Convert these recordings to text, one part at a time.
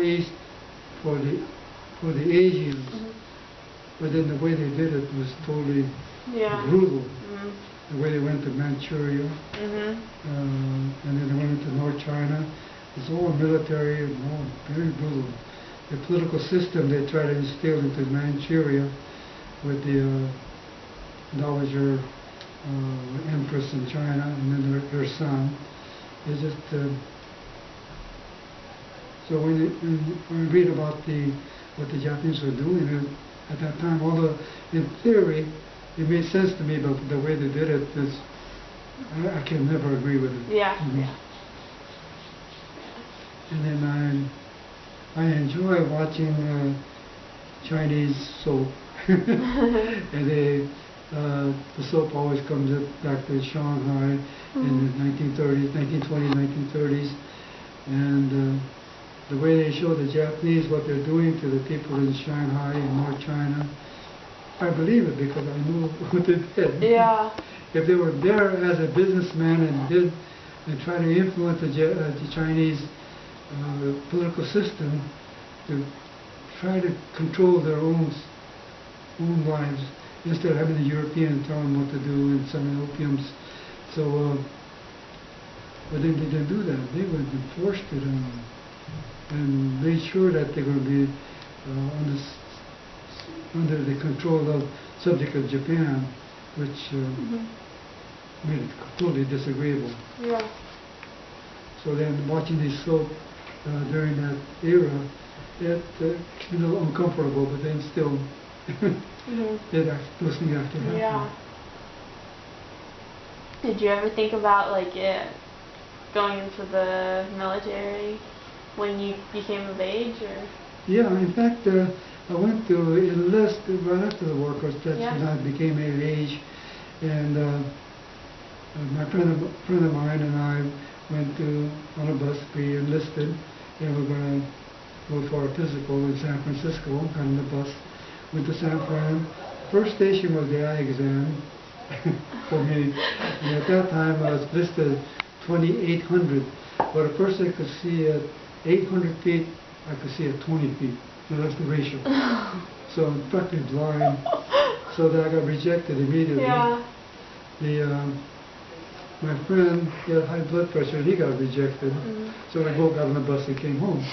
East for the Asians, but then the way they did it was totally brutal. The way they went to Manchuria, and then they went into North China. It's all military and all very brutal. The political system they try to instill into Manchuria with the Dowager Empress in China and then her son. It's just so when you read about what the Japanese were doing at that time, although in theory it made sense to me, but the way they did it is I can never agree with it. And then I enjoy watching Chinese soap, and the soap always comes back to Shanghai in the 1930s, 1920s, 1930s, and the way they show the Japanese what they're doing to the people in Shanghai and North China, I believe it because I know what they did. If they were there as a businessman and try to influence the Chinese political system to try to control their own lives instead of having the European tell them what to do and some opiums. So, but they didn't do that. They would enforce it and made sure that they were going to be under the control of subject of Japan, which made it totally disagreeable. So then watching these soap during that era, it was a little uncomfortable, but then still those things have to happen. Did you ever think about going into the military when you became of age, or? Yeah, in fact, I went to enlist right after the war, because that's when I became of age, and my friend of mine and I went on a bus. We enlisted, and we were going to go for a physical in San Francisco. Got on the bus, went to San Fran. First station was the eye exam for me, and at that time I was listed 2,800, but a person could see at 800 feet, I could see at 20 feet. So that's the ratio. So I'm practically blind. So that I got rejected immediately. My friend, he had high blood pressure, and he got rejected. So we both got on the bus and came home.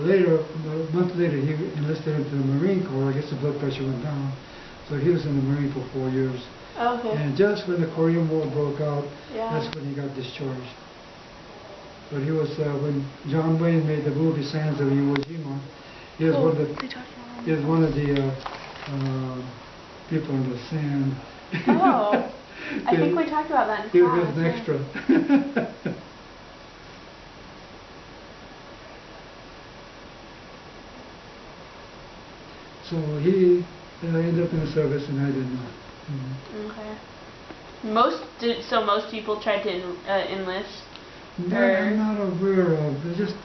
Later, a month later, he enlisted into the Marine Corps. I guess the blood pressure went down. So he was in the Marine for 4 years. And just when the Korean War broke out, that's when he got discharged. But he was, when John Wayne made the movie Sands of Iwo Jima, he was one of the people in the sand. I think we talked about that in class. He was an extra. So he ended up in the service, and I did not. So most people tried to enlist? That I'm not aware of. It's just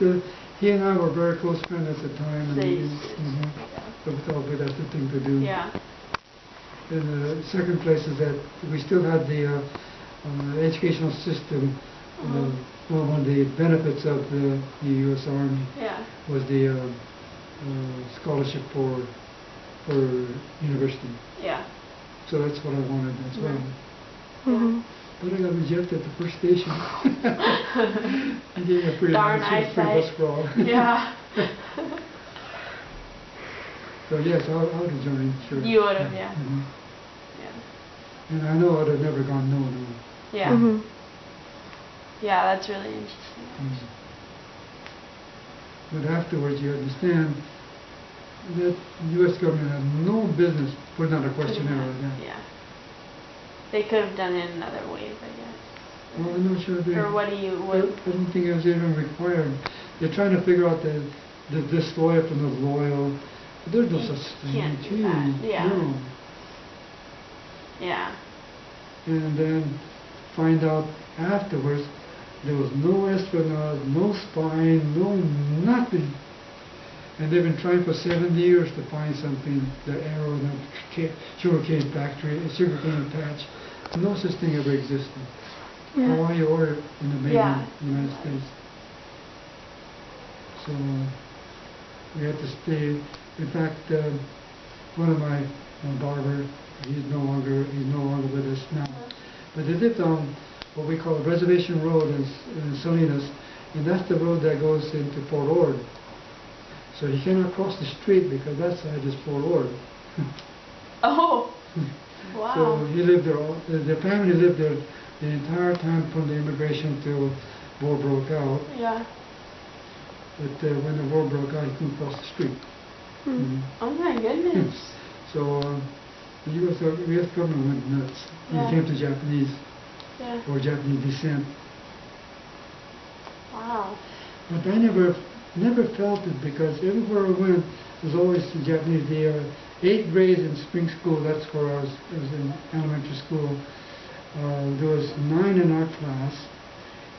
he and I were very close friends at the time, and so we thought that's the thing to do. And the second place is that we still had the educational system. One of the benefits of the U.S. Army was the scholarship for university. So that's what I wanted as well. But I got rejected at the first station. I gave a free bus crawl. So yes, I would have joined, sure. You would have, And I know I would have never gone no. Yeah, that's really interesting. But afterwards, you understand that the U.S. government had no business putting out a questionnaire like that. They could have done it in other ways, I guess. Well, I'm not sure they... Or what do you... I don't think it was even required. They're trying to figure out the disloyal from the loyal. But there's no such thing. Can't do that. No. And then find out afterwards there was no astronaut, no spine, no nothing. And they've been trying for 70 years to find something, the arrow in the sugarcane factory, sugarcane patch. No such thing ever existed. Hawaii or in the mainland United States. So we had to stay. In fact, one of my barber, he's no longer with us now. But they lived on what we call Reservation Road in Salinas, and that's the road that goes into Fort Ord. So he cannot cross the street because that side is Fort Ord. Oh, wow. So he lived there. The family lived there the entire time from the immigration till war broke out. Yeah. But when the war broke out, he couldn't cross the street. Oh my goodness. So the U.S. government went nuts when it came to Japanese or Japanese descent. Wow. But I never felt it because everywhere I went, there was always the Japanese. The 8th grade in spring school, that's where I was in elementary school. There was 9 in our class.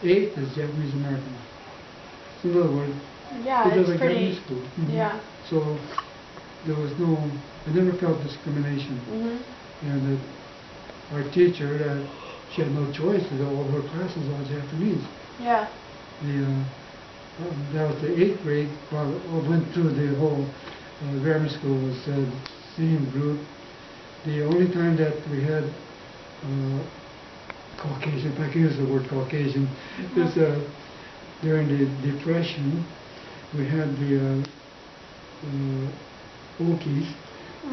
8 is Japanese American. So in other words, yeah, it was it's like pretty. Japanese school. Yeah. So there was I never felt discrimination. And our teacher, she had no choice because all of her classes were Japanese. Yeah. That was the 8th grade. Well, I went through the whole grammar school was the same group. The only time that we had Caucasian, if I can use the word Caucasian, is during the Depression. We had the Okies,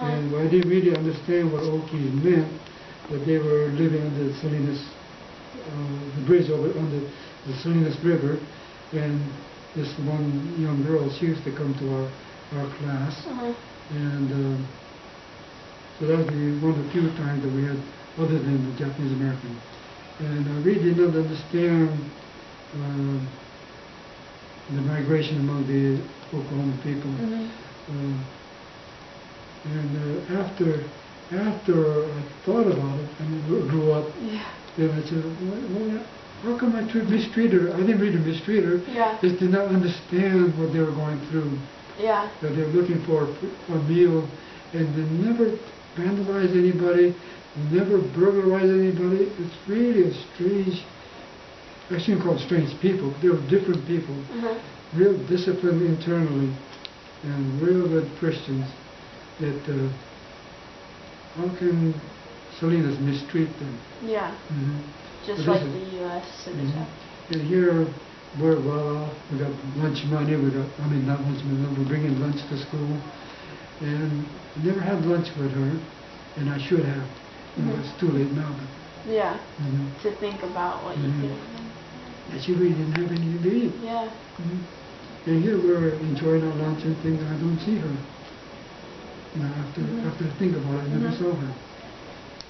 and I didn't really understand what Okies meant, but they were living on the Salinas, the bridge over on the Salinas River, and this one young girl, she used to come to our class, and so that was one of the few times that we had other than the Japanese American. And I really did not understand the migration among the Oklahoma people. And after I thought about it and grew up, then I said, well, how come I mistreated her? I didn't really mistreat her. Just did not understand what they were going through. That they were looking for a meal, and they never vandalized anybody, never burglarized anybody. It's really a strange, I shouldn't call them strange people. They were different people, real disciplined internally, and real good Christians. That how can Salinas mistreat them? Just like the U.S. citizen. And here we're well off. We got lunch money. Not lunch money. We're bringing lunch to school, and I never had lunch with her, and I should have. It's too late now, but to think about what you did. And she really didn't have anything to eat. And here we're enjoying our lunch and things, and I don't see her. After I think about it, I never saw her.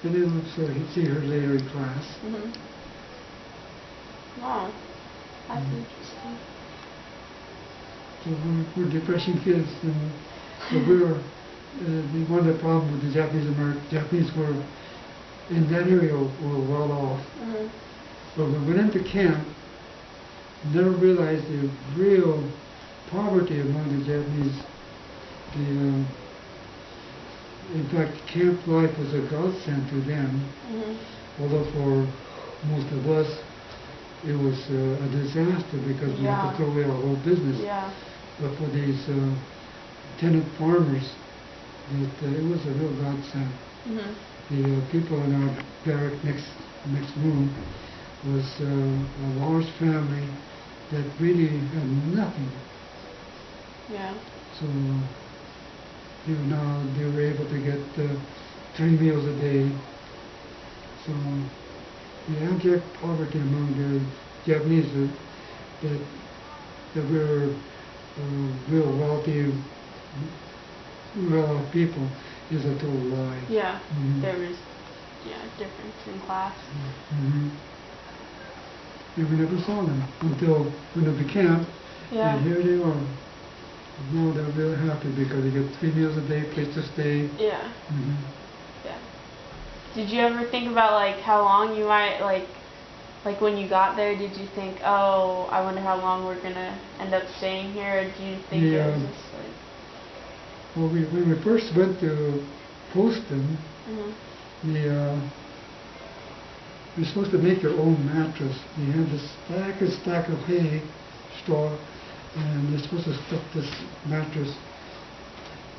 And then so I see her later in class. Wow, that's interesting. So we're depression kids, and so one of the problems with the Japanese were in that area were well off. But when we went into camp, never realized the real poverty among the Japanese. In fact, camp life was a godsend to them, although for most of us it was a disaster because we had to throw away our whole business. But for these tenant farmers, it was a real godsend. The people in our barrack next room was a large family that really had nothing. So now they were able to get 3 meals a day. So the abject poverty among the Japanese that were real wealthy, well-off people is a total lie. There was difference in class. And we never saw them until when they became, and here they are. Now they're really happy because they get 3 meals a day, place to stay. Did you ever think about like how long you might like when you got there? Did you think, oh, I wonder how long we're gonna end up staying here? Or do you think it was just like? Well, when we first went to Poston, we were supposed to make your own mattress. We had this stack of hay, straw, and this supposed to stuff this mattress.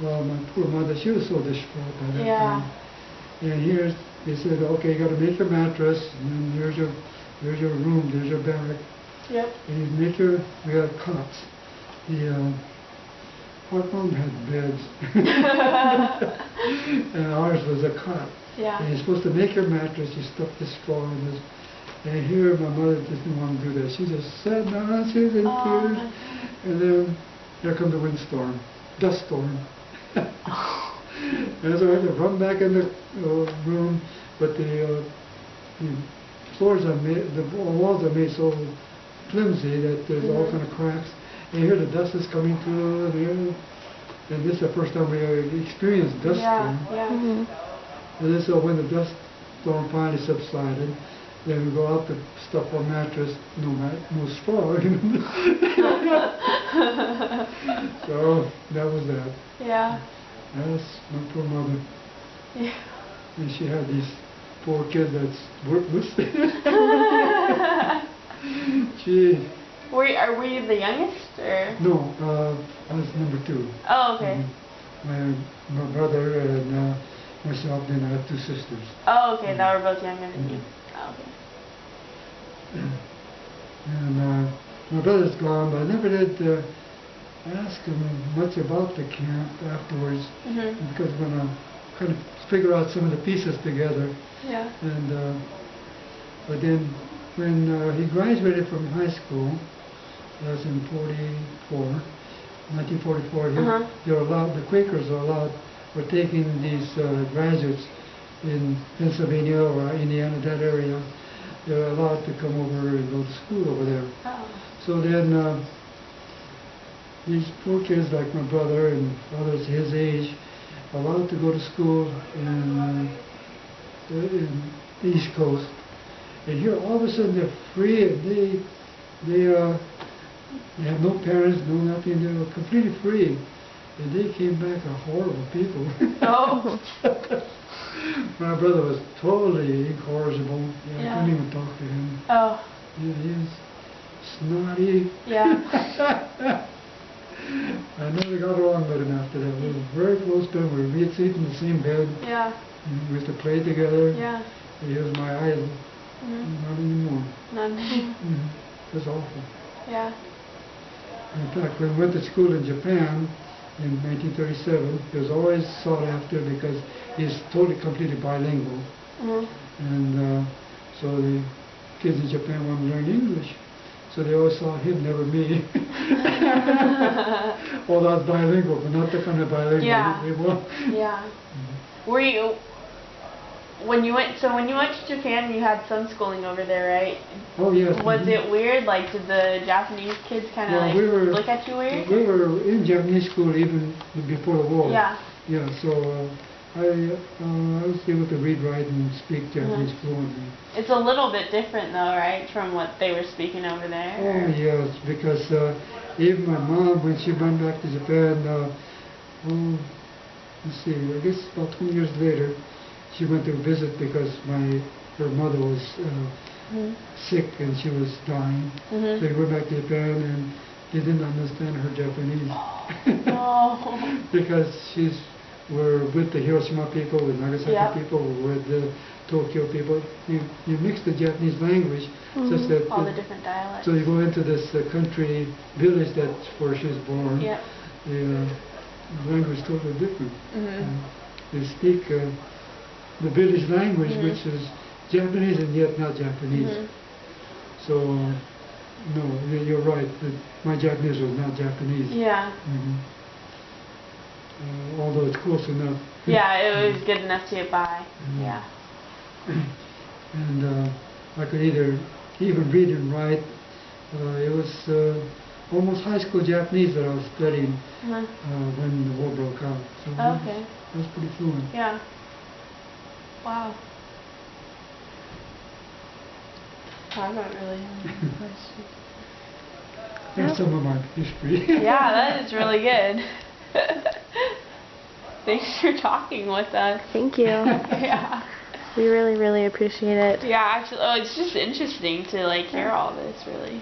Well, my poor mother, she was so distraught by that time. And here they said, okay, you got to make a mattress, and then there's your room, there's your bed. Yep. And you make we had cots. The Hawthorne had beds. And ours was a cot. Yeah. And you're supposed to make your mattress, you stuff the straw in this. And here my mother didn't want to do that. She just sat down, she was in tears. And then there comes the windstorm, dust storm. And so I had to run back in the room, but the floors are made, the walls are made so flimsy that there's all kind of cracks. And here the dust is coming through the air. And this is the first time we experienced dust storm. And then so when the dust storm finally subsided, then we go out to stuff our mattress, no straw. So that was that. Yeah. That's my poor mother. Yeah. And she had these poor kids that's worthless. Were you the youngest, or? No, I was number 2. Oh, okay. My brother and myself, then I have 2 sisters. Oh, okay, that were both younger than you. Oh, okay. And my brother's gone, but I never did ask him much about the camp afterwards, because we're going to kind of figure out some of the pieces together. Yeah. And but then when he graduated from high school, that was in 1944, they were allowed, the Quakers were taking these graduates in Pennsylvania or Indiana, that area. They were allowed to come over and go to school over there. Oh. So then these poor kids like my brother and others his age, allowed to go to school in the East Coast. And here all of a sudden they're free, and they have no parents, no nothing. They were completely free, and they came back a horrible people. Oh. My brother was totally incorrigible. I couldn't even talk to him. Oh. Yeah, he was snotty. Yeah. I never got along with him after that. We were very close to him. We'd sleep in the same bed. Yeah. We used to play together. Yeah. He was my idol. Not anymore. Not anymore. It was awful. Yeah. In fact, when we went to school in Japan in 1937, he was always sought after because he's totally, completely bilingual. And so the kids in Japan wanted to learn English. So they always saw him, never me. Although I was bilingual, but not the kind of bilingual they want. Yeah. Were you, when you went to Japan, you had some schooling over there, right? Oh, yes. Was it weird? Like, did the Japanese kids kind of look at you weird? We were in Japanese school even before the war. Yeah. Yeah, so I was able to read, write, and speak Japanese fluently. It's a little bit different, though, right, from what they were speaking over there? Oh, yes, because even my mom, when she went back to Japan, let's see, I guess about 20 years later, she went to visit because her mother was sick and she was dying. So they went back to Japan and they didn't understand her Japanese. Because we're with the Hiroshima people, with Nagasaki people, with the Tokyo people. You mix the Japanese language such that all the different dialects. So you go into this country village that's where she was born. Yep. The language is totally different. They speak the village language, which is Japanese and yet not Japanese. So no, you're right. My Japanese was not Japanese. Yeah. Although it's close enough. Yeah, it was good enough to get by. Yeah. And I could even read and write. It was almost high school Japanese that I was studying when the war broke out. So I was pretty fluent. Yeah. Wow. I don't really have any questions. That's some of my history. Yeah, that is really good. Thanks for talking with us. Thank you. Yeah. We really, really appreciate it. Yeah, actually, it's just interesting to hear all this, really.